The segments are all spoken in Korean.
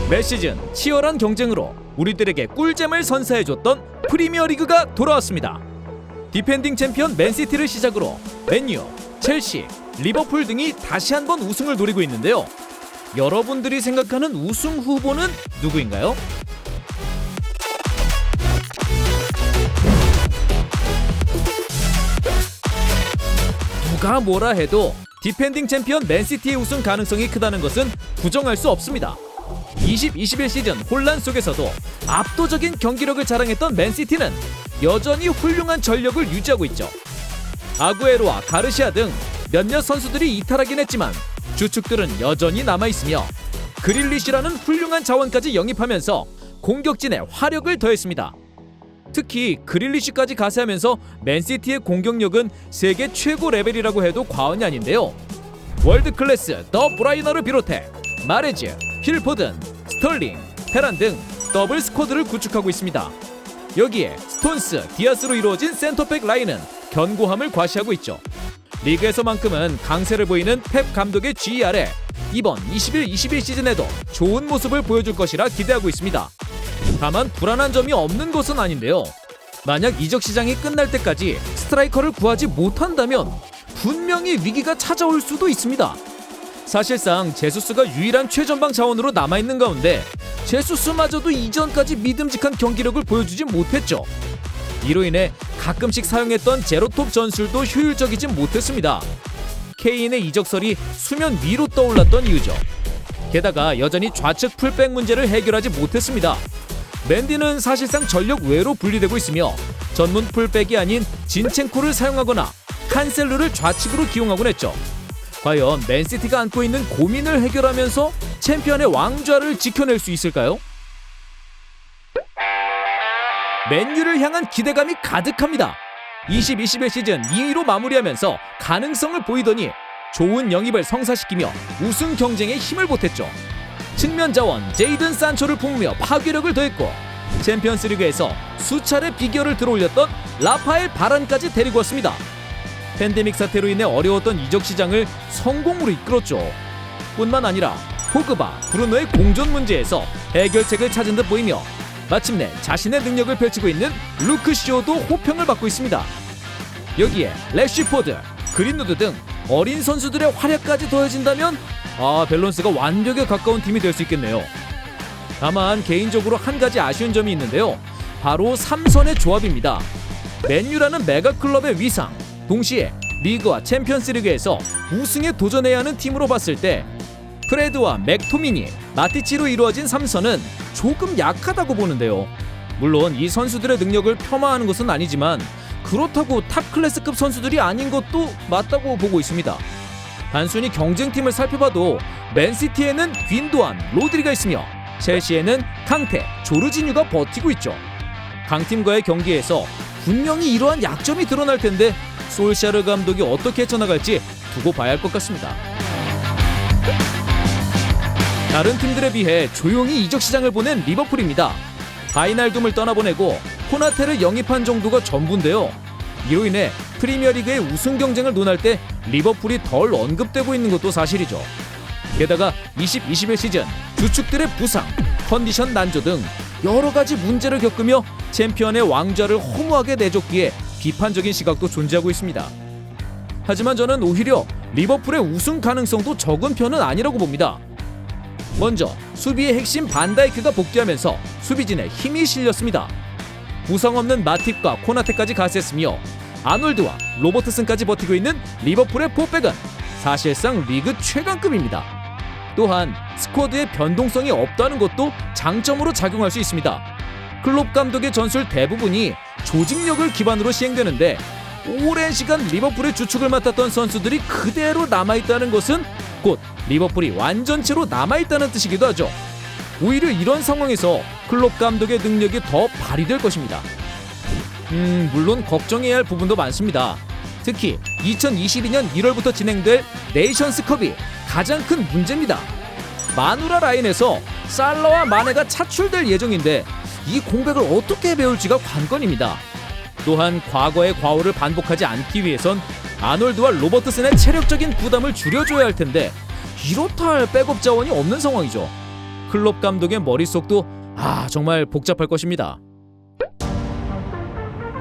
매 시즌 치열한 경쟁으로 우리들에게 꿀잼을 선사해줬던 프리미어리그가 돌아왔습니다. 디펜딩 챔피언 맨시티를 시작으로 맨유, 첼시, 리버풀 등이 다시 한번 우승을 노리고 있는데요. 여러분들이 생각하는 우승 후보는 누구인가요? 누가 뭐라 해도 디펜딩 챔피언 맨시티의 우승 가능성이 크다는 것은 부정할 수 없습니다. 20-21 시즌 혼란 속에서도 압도적인 경기력을 자랑했던 맨시티는 여전히 훌륭한 전력을 유지하고 있죠. 아구에로와 가르시아 등 몇몇 선수들이 이탈하긴 했지만 주축들은 여전히 남아있으며 그릴리시라는 훌륭한 자원까지 영입하면서 공격진에 화력을 더했습니다. 특히 그릴리시까지 가세하면서 맨시티의 공격력은 세계 최고 레벨이라고 해도 과언이 아닌데요. 월드클래스 더 브라이너를 비롯해 마레즈, 필포든, 스털링, 페란 등 더블 스쿼드를 구축하고 있습니다. 여기에 스톤스, 디아스로 이루어진 센터백 라인은 견고함을 과시하고 있죠. 리그에서만큼은 강세를 보이는 펩 감독의 지휘 아래 이번 21-22 시즌에도 좋은 모습을 보여줄 것이라 기대하고 있습니다. 다만 불안한 점이 없는 것은 아닌데요. 만약 이적 시장이 끝날 때까지 스트라이커를 구하지 못한다면 분명히 위기가 찾아올 수도 있습니다. 사실상 제수스가 유일한 최전방 자원으로 남아있는 가운데 제수스마저도 이전까지 믿음직한 경기력을 보여주지 못했죠. 이로 인해 가끔씩 사용했던 제로톱 전술도 효율적이지 못했습니다. 케인의 이적설이 수면 위로 떠올랐던 이유죠. 게다가 여전히 좌측 풀백 문제를 해결하지 못했습니다. 맨디는 사실상 전력 외로 분리되고 있으며 전문 풀백이 아닌 진첸코를 사용하거나 칸셀루를 좌측으로 기용하곤 했죠. 과연 맨시티가 안고 있는 고민을 해결하면서 챔피언의 왕좌를 지켜낼 수 있을까요? 맨유를 향한 기대감이 가득합니다. 20-21 시즌 2위로 마무리하면서 가능성을 보이더니 좋은 영입을 성사시키며 우승 경쟁에 힘을 보탰죠. 측면 자원 제이든 산초를 품으며 파괴력을 더했고 챔피언스리그에서 수차례 비결을 들어올렸던 라파엘 바란까지 데리고 왔습니다. 팬데믹 사태로 인해 어려웠던 이적 시장을 성공으로 이끌었죠. 뿐만 아니라 포그바, 브루노의 공존 문제에서 해결책을 찾은 듯 보이며 마침내 자신의 능력을 펼치고 있는 루크쇼도 호평을 받고 있습니다. 여기에 래쉬포드, 그린우드 등 어린 선수들의 활약까지 더해진다면 밸런스가 완벽에 가까운 팀이 될 수 있겠네요. 다만 개인적으로 한 가지 아쉬운 점이 있는데요. 바로 3선의 조합입니다. 맨유라는 메가클럽의 위상, 동시에 리그와 챔피언스리그에서 우승에 도전해야 하는 팀으로 봤을 때 프레드와 맥토미니, 마티치로 이루어진 3선은 조금 약하다고 보는데요. 물론 이 선수들의 능력을 폄하하는 것은 아니지만 그렇다고 탑 클래스급 선수들이 아닌 것도 맞다고 보고 있습니다. 단순히 경쟁팀을 살펴봐도 맨시티에는 귄도안, 로드리가 있으며 첼시에는 캉테, 조르지뉴가 버티고 있죠. 강팀과의 경기에서 분명히 이러한 약점이 드러날 텐데 솔샤르 감독이 어떻게 헤쳐나갈지 두고 봐야 할 것 같습니다. 다른 팀들에 비해 조용히 이적 시장을 보낸 리버풀입니다. 바이날둠을 떠나보내고 코나테를 영입한 정도가 전부인데요. 이로 인해 프리미어리그의 우승 경쟁을 논할 때 리버풀이 덜 언급되고 있는 것도 사실이죠. 게다가 20-21 시즌 주축들의 부상, 컨디션 난조 등 여러 가지 문제를 겪으며 챔피언의 왕좌를 허무하게 내줬기에 비판적인 시각도 존재하고 있습니다. 하지만 저는 오히려 리버풀의 우승 가능성도 적은 편은 아니라고 봅니다. 먼저 수비의 핵심 반다이크가 복귀하면서 수비진에 힘이 실렸습니다. 부상 없는 마팁과 코나테까지 가세했으며 아놀드와 로버트슨까지 버티고 있는 리버풀의 포백은 사실상 리그 최강급입니다. 또한 스쿼드의 변동성이 없다는 것도 장점으로 작용할 수 있습니다. 클롭 감독의 전술 대부분이 조직력을 기반으로 시행되는데 오랜 시간 리버풀의 주축을 맡았던 선수들이 그대로 남아있다는 것은 곧 리버풀이 완전체로 남아있다는 뜻이기도 하죠. 오히려 이런 상황에서 클롭 감독의 능력이 더 발휘될 것입니다. 물론 걱정해야 할 부분도 많습니다. 특히 2022년 1월부터 진행될 네이션스컵이 가장 큰 문제입니다. 마누라 라인에서 살라와 마네가 차출될 예정인데 이 공백을 어떻게 메울지가 관건입니다. 또한 과거의 과오를 반복하지 않기 위해선 아놀드와 로버트슨의 체력적인 부담을 줄여줘야 할 텐데 이렇다 할 백업 자원이 없는 상황이죠. 클롭 감독의 머릿속도 정말 복잡할 것입니다.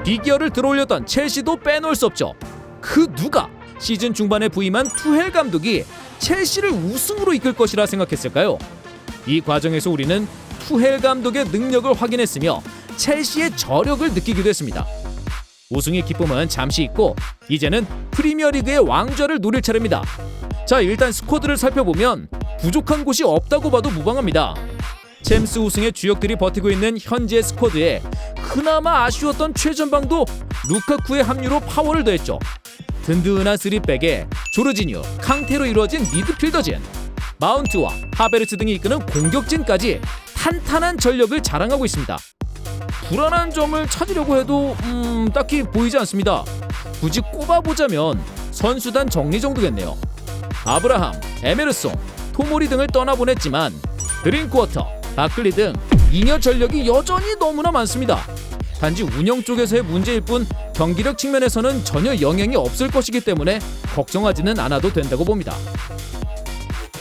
빅기어를 들어올렸던 첼시도 빼놓을 수 없죠. 그 누가 시즌 중반에 부임한 투헬 감독이 첼시를 우승으로 이끌 것이라 생각했을까요? 이 과정에서 우리는 투헬 감독의 능력을 확인했으며 첼시의 저력을 느끼기도 했습니다. 우승의 기쁨은 잠시 있고 이제는 프리미어리그의 왕좌를 노릴 차례입니다. 자, 일단 스쿼드를 살펴보면 부족한 곳이 없다고 봐도 무방합니다. 챔스 우승의 주역들이 버티고 있는 현재 스쿼드에 그나마 아쉬웠던 최전방도 루카쿠의 합류로 파워를 더했죠. 든든한 3백에 조르지뉴, 캉테로 이루어진 미드필더진, 마운트와 하베르츠 등이 이끄는 공격진까지 탄탄한 전력을 자랑하고 있습니다. 불안한 점을 찾으려고 해도 딱히 보이지 않습니다. 굳이 꼽아보자면 선수단 정리 정도겠네요. 아브라함, 에메르송, 토모리 등을 떠나보냈지만 드링크워터, 바클리 등 잉여 전력이 여전히 너무나 많습니다. 단지 운영 쪽에서의 문제일 뿐 경기력 측면에서는 전혀 영향이 없을 것이기 때문에 걱정하지는 않아도 된다고 봅니다.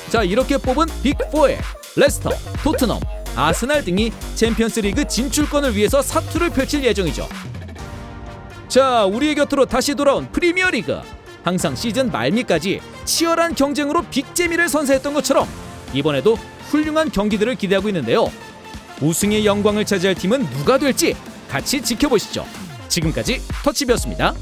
자, 이렇게 뽑은 빅4에 레스터, 토트넘, 아스날 등이 챔피언스리그 진출권을 위해서 사투를 펼칠 예정이죠. 자, 우리의 곁으로 다시 돌아온 프리미어리그. 항상 시즌 말미까지 치열한 경쟁으로 빅재미를 선사했던 것처럼 이번에도 훌륭한 경기들을 기대하고 있는데요. 우승의 영광을 차지할 팀은 누가 될지 같이 지켜보시죠. 지금까지 터치비였습니다.